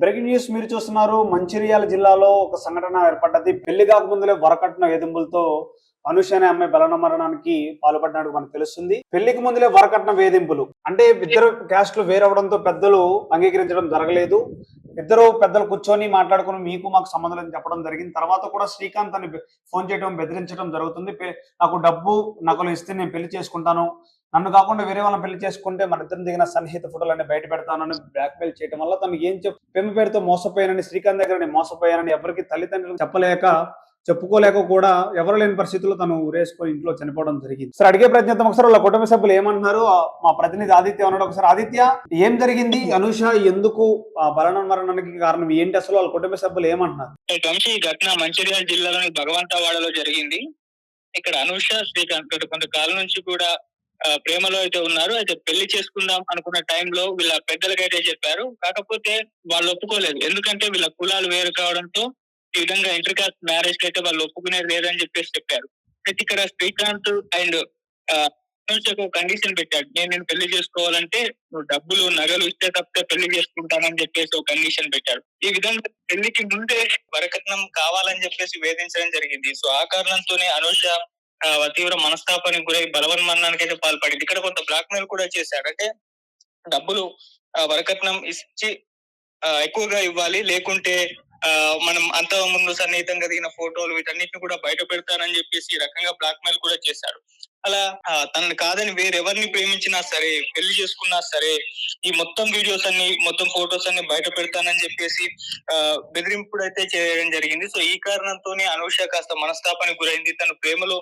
Breaking news మీరు చూస్తున్నారు. మంచిర్యాల జిల్లాలో ఒక సంఘటన ఏర్పడ్డది. పెళ్లి కాకముందులే వరకట్న వేధింపులతో అనూష అనే అమ్మాయి బలన మరణానికి పాల్పడినట్టు మనకు తెలుస్తుంది. పెళ్లికి ముందులే వరకట్న వేధింపులు అంటే ఇద్దరు క్యాస్ట్లు వేరవడంతో పెద్దలు అంగీకరించడం జరగలేదు. ఇద్దరు పెద్దలు కూర్చొని మాట్లాడుకుని మీకు మాకు సంబంధం లేదని చెప్పడం జరిగింది. తర్వాత కూడా శ్రీకాంత్ అని ఫోన్ చేయడం, బెదిరించడం జరుగుతుంది. నాకు డబ్బు నగలు ఇస్తే నేను పెళ్లి చేసుకుంటాను, నన్ను కాకుండా వేరే వాళ్ళని పెళ్లి చేసుకుంటే మన ఇద్దరం దిగిన సన్నిహిత ఫోటోలన్నీ బయట పెడతానని బ్లాక్మెయిల్ చేయడం వల్ల తను ఏం పెళ్లి పేరుతో మోసపోయానని, శ్రీకాంత్ దగ్గర నేను మోసపోయానని ఎవరికి తల్లిదండ్రులు చెప్పుకోలేక కూడా ఎవరు లేని పరిస్థితుల్లో తను ఊరేసుకొని ఇంట్లో చనిపోవడం జరిగింది. సార్ అడిగే ప్రయత్నిద్దాం ఒకసారి వాళ్ళ కుటుంబ సభ్యులు ఏమంటున్నారు. మా ప్రతినిధి ఆదిత్య ఉన్నాడు. ఒకసారి ఆదిత్య, ఏం జరిగింది? అనూష ఎందుకు బలన మరణానికి కారణం ఏంటి? అసలు వాళ్ళ కుటుంబ సభ్యులు ఏమంటున్నారు? ఈ ఘటన మంచిర్యాల జిల్లాలోని భగవంతవాడలో జరిగింది. ఇక్కడ అనూష, శ్రీకాంత్ కొంతకాలం నుంచి కూడా ప్రేమలో అయితే ఉన్నారు. అయితే పెళ్లి చేసుకుందాం అనుకున్న టైంలో వీళ్ళ పెద్దలకైతే చెప్పారు. కాకపోతే వాళ్ళు ఒప్పుకోలేదు. ఎందుకంటే వీళ్ళ కులాలు వేరు కావడంతో ఈ విధంగా ఇంటర్ కాస్ట్ మ్యారేజ్ కి అయితే వాళ్ళు ఒప్పుకునేది లేదని చెప్పారు. అయితే ఇక్కడ శ్రీకాంత్ అండ్ ఒక కండిషన్ పెట్టాడు. నేను పెళ్లి చేసుకోవాలంటే నువ్వు డబ్బులు నగలు ఇస్తే తప్పితే పెళ్లి చేసుకుంటానని చెప్పేసి ఒక కండిషన్ పెట్టాడు. ఈ విధంగా పెళ్లికి ముందే వరకట్నం కావాలని చెప్పేసి వేధించడం జరిగింది. సో ఆ కారణంతోనే అనూష తీవ్ర మనస్తాపానికి గురై బలవన్మరణానికి అయితే పాల్పడింది. ఇక్కడ కొంత బ్లాక్ మెయిల్ కూడా చేశాడు. అంటే డబ్బులు వరకట్నం ఇచ్చి ఎక్కువగా ఇవ్వాలి, లేకుంటే మనం అంత ముందు సన్నిహితంగా దిగిన ఫోటోలు వీటన్నిటిని కూడా బయట పెడతానని చెప్పేసి ఈ రకంగా బ్లాక్ మెయిల్ కూడా చేశాడు. అలా తనని కాదని వేరెవరిని ప్రేమించినా సరే, పెళ్లి చేసుకున్నా సరే, ఈ మొత్తం వీడియోస్ అన్ని, మొత్తం ఫోటోస్ అన్ని బయట పెడతానని చెప్పేసి బెదిరింపుడు అయితే చేయడం జరిగింది. సో ఈ కారణంతోనే అనూష కాస్త మనస్తాపానికి గురైంది. తను ప్రేమలో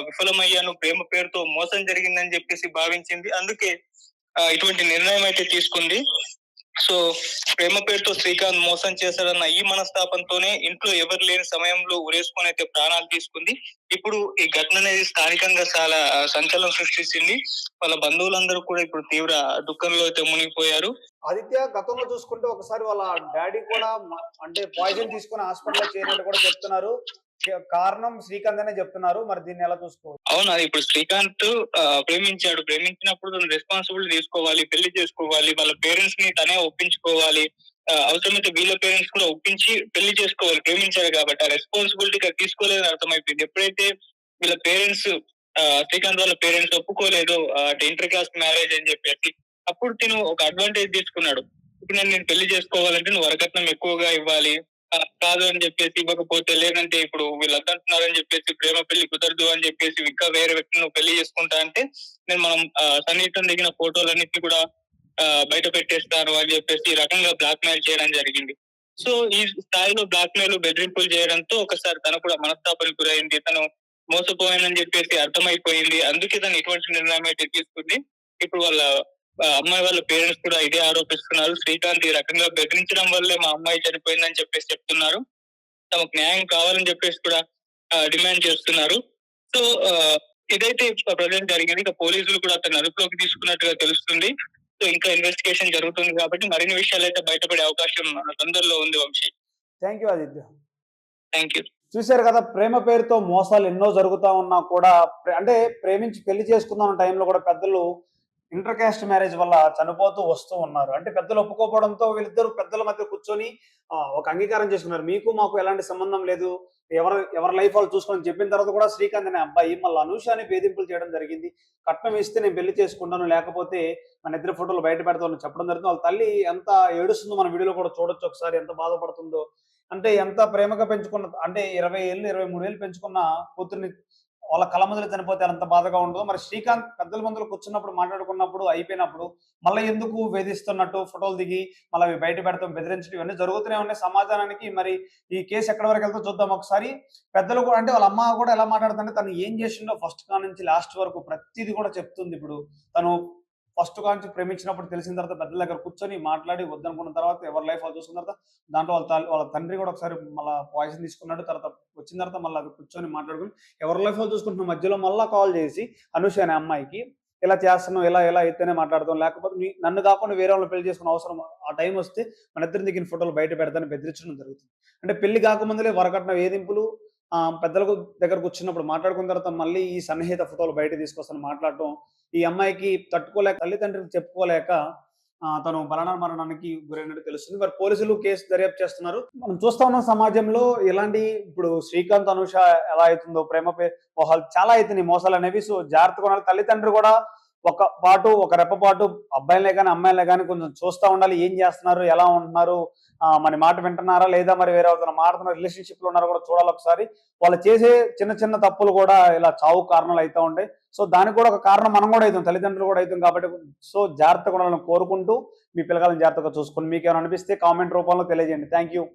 విఫలమయ్యాను, ప్రేమ పేరుతో మోసం జరిగిందని చెప్పేసి భావించింది. అందుకే ఇటువంటి నిర్ణయం అయితే తీసుకుంది. సో ప్రేమ పేరుతో శ్రీకాంత్ మోసం చేశాడన్న ఈ మనస్తాపంతోనే ఇంట్లో ఎవరు లేని సమయంలో ఉరేసుకొని అయితే ప్రాణాలు తీసుకుంది. ఇప్పుడు ఈ ఘటన అనేది స్థానికంగా చాలా సంచలనం సృష్టించింది. వాళ్ళ బంధువులందరూ కూడా ఇప్పుడు తీవ్ర దుఃఖంలో అయితే మునిగిపోయారు. ఆదిత్య, గతంలో చూసుకుంటే ఒకసారి వాళ్ళ డాడీ కూడా అంటే పాయిజన్ తీసుకుని హాస్పిటల్లో చేరినట్టు కూడా చెప్తున్నారు. కారణం శ్రీకాంత్ అనే చెప్తున్నారు. మరి దీన్ని ఎలా చూసుకోవచ్చు? అవును, అది ఇప్పుడు శ్రీకాంత్ ప్రేమించాడు. ప్రేమించినప్పుడు రెస్పాన్సిబిలిటీ తీసుకోవాలి, పెళ్లి చేసుకోవాలి, వాళ్ళ పేరెంట్స్ ని తనే ఒప్పించుకోవాలి. అవసరమైతే వీళ్ళ పేరెంట్స్ కూడా ఒప్పించి పెళ్లి చేసుకోవాలి. ప్రేమించాడు కాబట్టి ఆ రెస్పాన్సిబిలిటీ తీసుకోలేదని అర్థమైపోయింది. ఎప్పుడైతే వీళ్ళ పేరెంట్స్ శ్రీకాంత్ వాళ్ళ పేరెంట్స్ ఒప్పుకోలేదు ఇంటర్ కాస్ట్ మ్యారేజ్ అని చెప్పేసి, అప్పుడు తిను ఒక అడ్వాంటేజ్ తీసుకున్నాడు. ఇప్పుడు నేను పెళ్లి చేసుకోవాలంటే నువ్వు వరకట్నం ఎక్కువగా ఇవ్వాలి, కాదు అని చెప్పేసి ఇవ్వకపోతే, లేదంటే ఇప్పుడు వీళ్ళంతా అంటున్నారని చెప్పేసి ప్రేమ పెళ్లి కుదరదు అని చెప్పేసి ఇంకా వేరే వ్యక్తిని నువ్వు పెళ్లి చేసుకుంటా అంటే మనం సన్నిహితం దిగిన ఫోటోలన్నిటిని కూడా బయట పెట్టేస్తాను అని చెప్పేసి ఈ రకంగా బ్లాక్ మెయిల్ చేయడం జరిగింది. సో ఈ స్థాయిలో బ్లాక్ మెయిల్, బెదిరింపులు చేయడంతో ఒకసారి తను కూడా మనస్తాపానికి గురైంది. తను మోసపోయానని చెప్పేసి అర్థమైపోయింది. అందుకే తను ఇటువంటి నిర్ణయం అయితే తీసుకుంది. ఇప్పుడు వాళ్ళ అమ్మాయి వాళ్ళ పేరెంట్స్ కూడా ఇదే ఆరోపిస్తున్నారు. శ్రీకాంత్ ఈ రకంగా బెదిరించడం వల్లే మా అమ్మాయి చనిపోయిందని చెప్పేసి చెప్తున్నారు. తమకు న్యాయం కావాలని చెప్పేసి కూడా డిమాండ్ చేస్తున్నారు. సో ఇదైతే ప్రజెంట్ జరిగింది. ఇక పోలీసులు కూడా అతను అదుపులోకి తీసుకున్నట్టుగా తెలుస్తుంది. సో ఇంకా ఇన్వెస్టిగేషన్ జరుగుతుంది కాబట్టి మరిన్ని విషయాలు అయితే బయటపడే అవకాశం తొందరలో ఉంది. Vamsi, thank you Aditya. Thank you. చూశారు కదా, ప్రేమ పేరుతో మోసాలు ఎన్నో జరుగుతా ఉన్నా కూడా అంటే ప్రేమించి పెళ్లి చేసుకుందాం టైంలో కూడా పెద్దలు ఇంటర్ కాస్ట్ మ్యారేజ్ వల్ల చనిపోతూ వస్తూ ఉన్నారు. అంటే పెద్దలు ఒప్పుకోవడంతో వీళ్ళిద్దరు పెద్దల మధ్య కూర్చొని ఒక అంగీకారం చేసుకున్నారు. మీకు మాకు ఎలాంటి సంబంధం లేదు, ఎవరి లైఫ్ వాళ్ళు చూసుకొని చెప్పిన తర్వాత కూడా శ్రీకాంత్ అనే అబ్బాయి మళ్ళీ అనూషని వేధింపులు చేయడం జరిగింది. కట్నం ఇస్తే నేను పెళ్లి చేసుకుంటాను, లేకపోతే మన ఇద్దరు ఫోటోలు బయట పెడతామని చెప్పడం జరిగింది. వాళ్ళ తల్లి ఎంత ఏడుస్తుందో మన వీడియోలో కూడా చూడొచ్చు ఒకసారి, ఎంత బాధపడుతుందో. అంటే ఎంత ప్రేమగా పెంచుకున్న, అంటే 20 ఏళ్ళు 23 ఏళ్ళు పెంచుకున్న కూతుర్ని వాళ్ళ కళ్ళ ముందర చనిపోతే ఎంత బాధగా ఉంటుందో. మరి శ్రీకాంత్ పెద్దల ముందులో కూర్చున్నప్పుడు, మాట్లాడుకున్నప్పుడు, అయిపోయినప్పుడు మళ్ళీ ఎందుకు వేధిస్తున్నట్టు ఫోటోలు దిగి మళ్ళీ అవి బయట పెడతాం, బెదిరించడం ఇవన్నీ జరుగుతూనే ఉన్నాయి సమాజానికి. మరి ఈ కేసు ఎక్కడి వరకు వెళ్తే చూద్దాం ఒకసారి. పెద్దలు కూడా, అంటే వాళ్ళ అమ్మ కూడా ఎలా మాట్లాడుతుంటే తను ఏం చేసిండో ఫస్ట్ కా నుంచి లాస్ట్ వరకు ప్రతిదీ కూడా చెప్తుంది. ఇప్పుడు తను ఫస్ట్ కాంచి ప్రేమించినప్పుడు తెలిసిన తర్వాత పెద్దల దగ్గర కూర్చొని మాట్లాడి వద్దనుకున్న తర్వాత ఎవరి లైఫ్ వాళ్ళు చూసుకున్న తర్వాత దాంట్లో వాళ్ళ తండ్రి కూడా ఒకసారి మళ్ళీ పాయిజన్ తీసుకున్నాడు. తర్వాత వచ్చిన తర్వాత మళ్ళీ అది కూర్చొని మాట్లాడుకుని ఎవరి లైఫ్ వాళ్ళు చూసుకుంటున్న మధ్యలో మళ్ళీ కాల్ చేసి అనూష అనే అమ్మాయికి ఇలా చేస్తున్నాం, ఇలా అయితేనే మాట్లాడతాం, లేకపోతే నన్ను కాకుండా వేరే వాళ్ళు పెళ్లి చేసుకున్న అవసరం, ఆ టైం వస్తే మన ఇద్దరిని దిగిన ఫోటోలు బయట పెడతానని బెదిరించడం జరుగుతుంది. అంటే పెళ్లి కాకముందులే వరకట్న వేధింపులు, పెద్దలకు దగ్గరకు వచ్చినప్పుడు మాట్లాడుకున్న తర్వాత మళ్ళీ ఈ సన్నిహిత ఫోటోలు బయట తీసుకొస్తాను మాట్లాడటం, ఈ అమ్మాయికి తట్టుకోలేక, తల్లిదండ్రులకు చెప్పుకోలేక తను బలవన మరణానికి గురైనట్టు తెలుస్తుంది. మరి పోలీసులు కేసు దర్యాప్తు చేస్తున్నారు. మనం చూస్తా ఉన్నాం సమాజంలో ఇలాంటి ఇప్పుడు శ్రీకాంత్, అనూష ఎలా అయితుందో ప్రేమ మోసాలు చాలా అయితున్నాయి మోసాలనేవి. సో జాగ్రత్తగా ఉండాలి. తల్లిదండ్రులు కూడా ఒక రెప్పపాటు అబ్బాయిలనే గాని, అమ్మాయిలనే గాని కొంచెం చూస్తా ఉండాలి. ఏం చేస్తున్నారు? ఎలా ఉంటున్నారు? మన మాట వింటున్నారా? లేదా మరి వేరే ఎవరితోనో మాట్లాడుతున్న రిలేషన్‌షిప్‌లో ఉన్నారో కూడా చూడాలి ఒకసారి. వాళ్ళు చేసే చిన్న చిన్న తప్పులు కూడా ఇలా చావుకు కారణాలు అయితా ఉంటాయి. సో దానికి కూడా ఒక కారణం మనం కూడా అయితాం. తల్లిదండ్రులు కూడా అయితాం కాబట్టి సో జాగ్రత్తగా ఉండాలని కోరుకుంటూ మీ పిల్లగాళ్ళని జాగ్రత్తగా చూసుకోండి. మీకేమైనా అనిపిస్తే కామెంట్ రూపంలో తెలియజేయండి. Thank you.